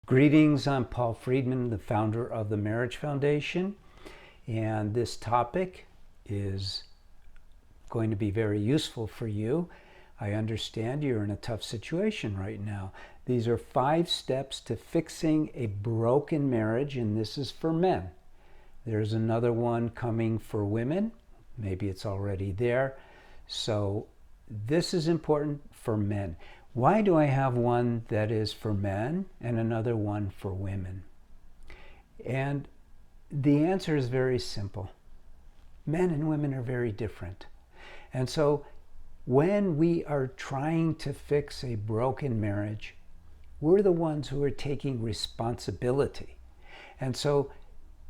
Greetings, I'm Paul Friedman, the founder of the Marriage Foundation, and this topic is going to be very useful for you. I understand you're in a tough situation right now. These are 5 steps to fixing a broken marriage, and this is for men. There's another one coming for women. Maybe it's already there. So this is important for men. Why do I have one that is for men and another one for women? And the answer is very simple. Men and women are very different. And so when we are trying to fix a broken marriage, we're the ones who are taking responsibility. And so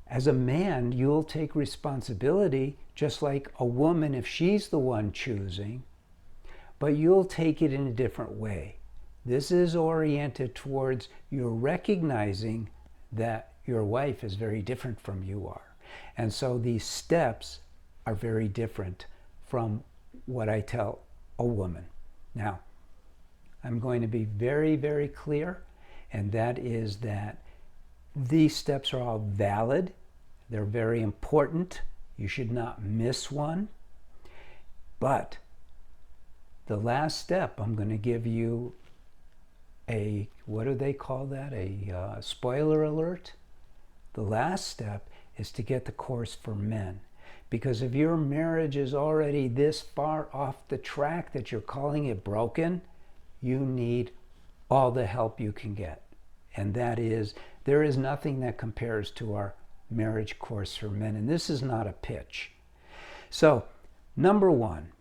as a man, you'll take responsibility just like a woman if she's the one choosing, but you'll take it in a different way. This is oriented towards you recognizing that your wife is very different from you are. And so these steps are very different from what I tell a woman. Now, I'm going to be very, very clear, and that is that these steps are all valid. They're very important. You should not miss one. But the last step, I'm going to give you a, what do they call that? A spoiler alert. The last step is to get the course for men. Because if your marriage is already this far off the track that you're calling it broken, you need all the help you can get. And that is, there is nothing that compares to our marriage course for men. And this is not a pitch. So, number 1,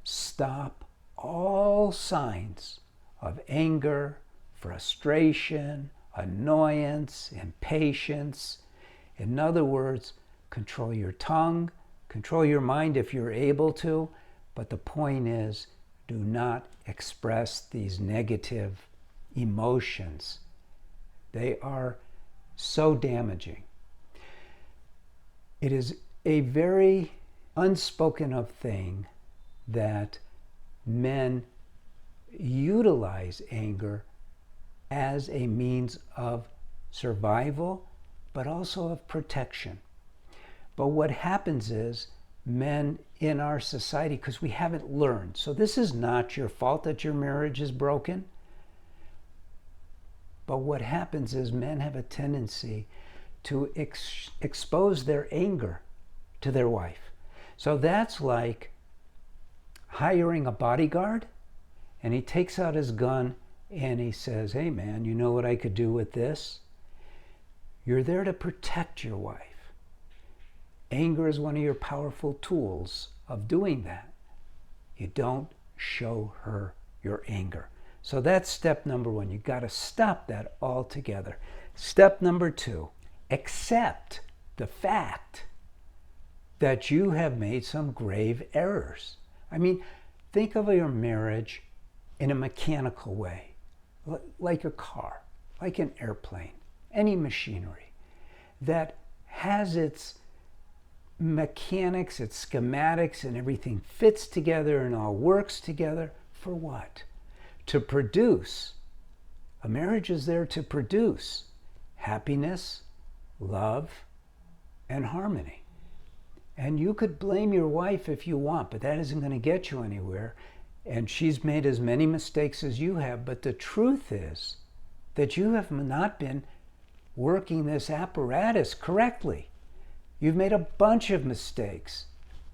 stop all signs of anger, frustration, annoyance, impatience. In other words, control your tongue, control your mind if you're able to, but the point is, do not express these negative emotions. They are so damaging. It is a very unspoken of thing that men utilize anger as a means of survival, but also of protection. But what happens is men in our society, because we haven't learned, so this is not your fault that your marriage is broken, but what happens is men have a tendency to expose their anger to their wife. So that's like hiring a bodyguard, and he takes out his gun and he says, hey man, you know what I could do with this? You're there to protect your wife. Anger is one of your powerful tools of doing that. You don't show her your anger. So that's step number 1. You've got to stop that altogether. Step number 2, accept the fact that you have made some grave errors. I mean, think of your marriage in a mechanical way, like a car, like an airplane, any machinery that has its mechanics, its schematics, and everything fits together and all works together for what? To produce. A marriage is there to produce happiness, love, and harmony. And you could blame your wife if you want, but that isn't going to get you anywhere. And she's made as many mistakes as you have. But the truth is that you have not been working this apparatus correctly. You've made a bunch of mistakes.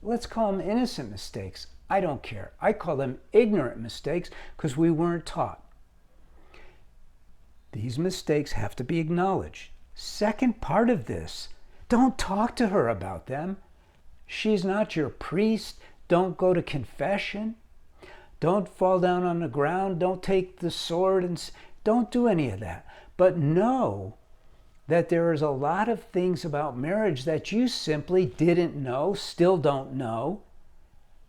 Let's call them innocent mistakes. I don't care. I call them ignorant mistakes because we weren't taught. These mistakes have to be acknowledged. Second part of this, don't talk to her about them. She's not your priest. Don't go to confession. Don't fall down on the ground. Don't take the sword and don't do any of that. But know that there is a lot of things about marriage that you simply didn't know, still don't know,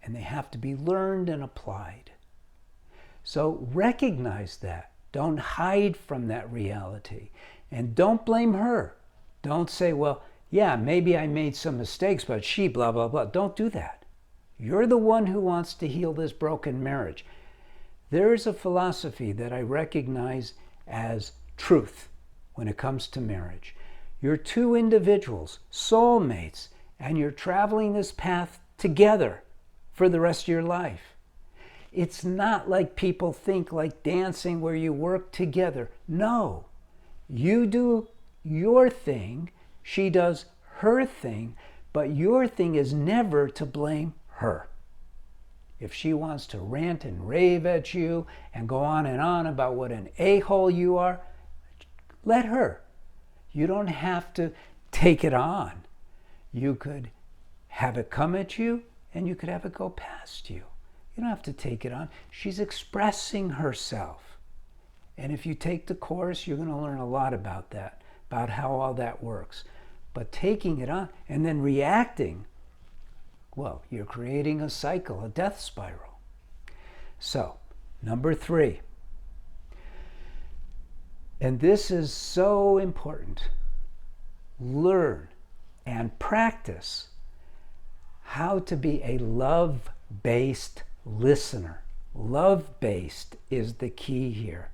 and they have to be learned and applied. So recognize that. Don't hide from that reality. And don't blame her. Don't say, well, yeah, maybe I made some mistakes, but she blah, blah, blah. Don't do that. You're the one who wants to heal this broken marriage. There is a philosophy that I recognize as truth when it comes to marriage. You're two individuals, soulmates, and you're traveling this path together for the rest of your life. It's not like people think, like dancing where you work together. No, you do your thing, she does her thing, but your thing is never to blame her. If she wants to rant and rave at you and go on about what an a-hole you are, let her. You don't have to take it on. You could have it come at you and you could have it go past you. You don't have to take it on. She's expressing herself. And if you take the course, you're going to learn a lot about that, about how all that works. But taking it on and then reacting, well, you're creating a cycle, a death spiral. So, number 3. And this is so important. Learn and practice how to be a love-based listener. Love-based is the key here.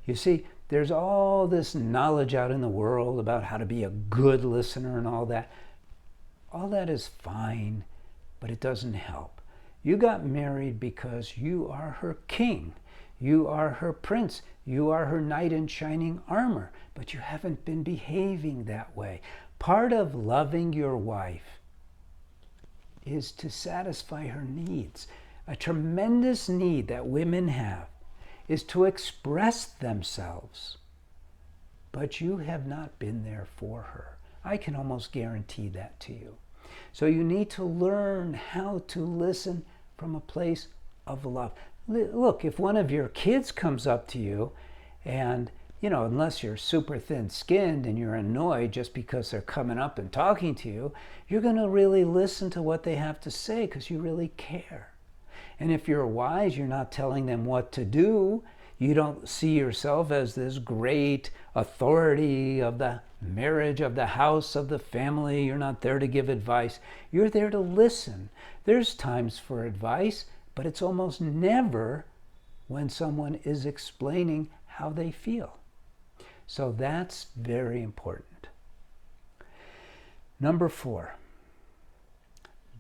You see, there's all this knowledge out in the world about how to be a good listener and all that. All that is fine, but it doesn't help. You got married because you are her king. You are her prince. You are her knight in shining armor, but you haven't been behaving that way. Part of loving your wife is to satisfy her needs. A tremendous need that women have is to express themselves. But you have not been there for her. I can almost guarantee that to you. So you need to learn how to listen from a place of love. Look, if one of your kids comes up to you and, unless you're super thin-skinned and you're annoyed just because they're coming up and talking to you, you're going to really listen to what they have to say because you really care. And if you're wise, you're not telling them what to do. You don't see yourself as this great authority of the marriage, of the house, of the family. You're not there to give advice. You're there to listen. There's times for advice, but it's almost never when someone is explaining how they feel. So that's very important. Number 4,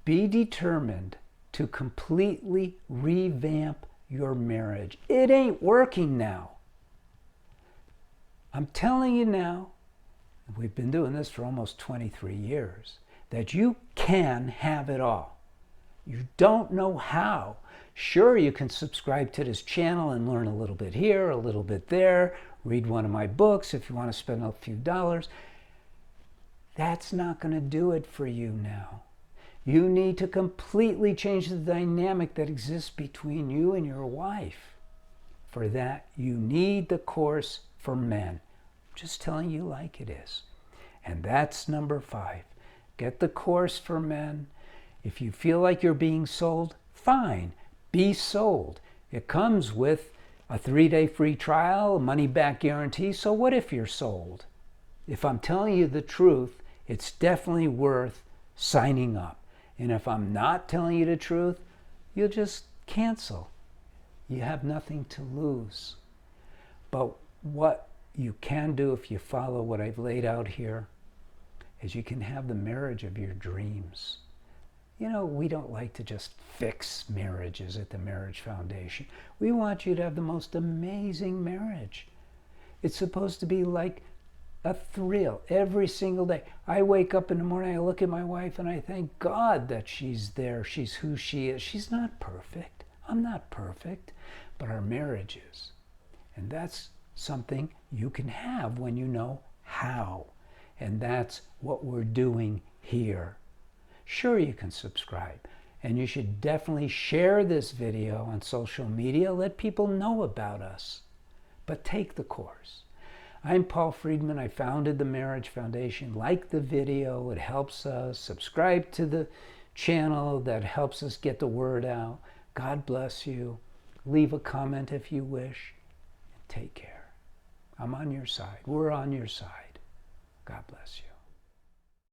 be determined to completely revamp your marriage. It ain't working now. I'm telling you now, we've been doing this for almost 23 years, that you can have it all. You don't know how. Sure, you can subscribe to this channel and learn a little bit here, a little bit there, read one of my books if you want to spend a few dollars. That's not going to do it for you now. You need to completely change the dynamic that exists between you and your wife. For that, you need the course for men. I'm just telling you like it is. And that's number 5. Get the course for men. If you feel like you're being sold, fine, be sold. It comes with a 3-day free trial, a money-back guarantee. So what if you're sold? If I'm telling you the truth, it's definitely worth signing up. And if I'm not telling you the truth, you'll just cancel. You have nothing to lose. But what you can do if you follow what I've laid out here is you can have the marriage of your dreams. We don't like to just fix marriages at the Marriage Foundation. We want you to have the most amazing marriage. It's supposed to be like a thrill every single day. I wake up in the morning, I look at my wife, and I thank God that she's there. She's who she is. She's not perfect. I'm not perfect, but our marriage is. And that's something you can have when you know how. And that's what we're doing here. Sure, you can subscribe. And you should definitely share this video on social media. Let people know about us. But take the course. I'm Paul Friedman. I founded the Marriage Foundation. Like the video. It helps us. Subscribe to the channel. That helps us get the word out. God bless you. Leave a comment if you wish. And take care. I'm on your side. We're on your side. God bless you.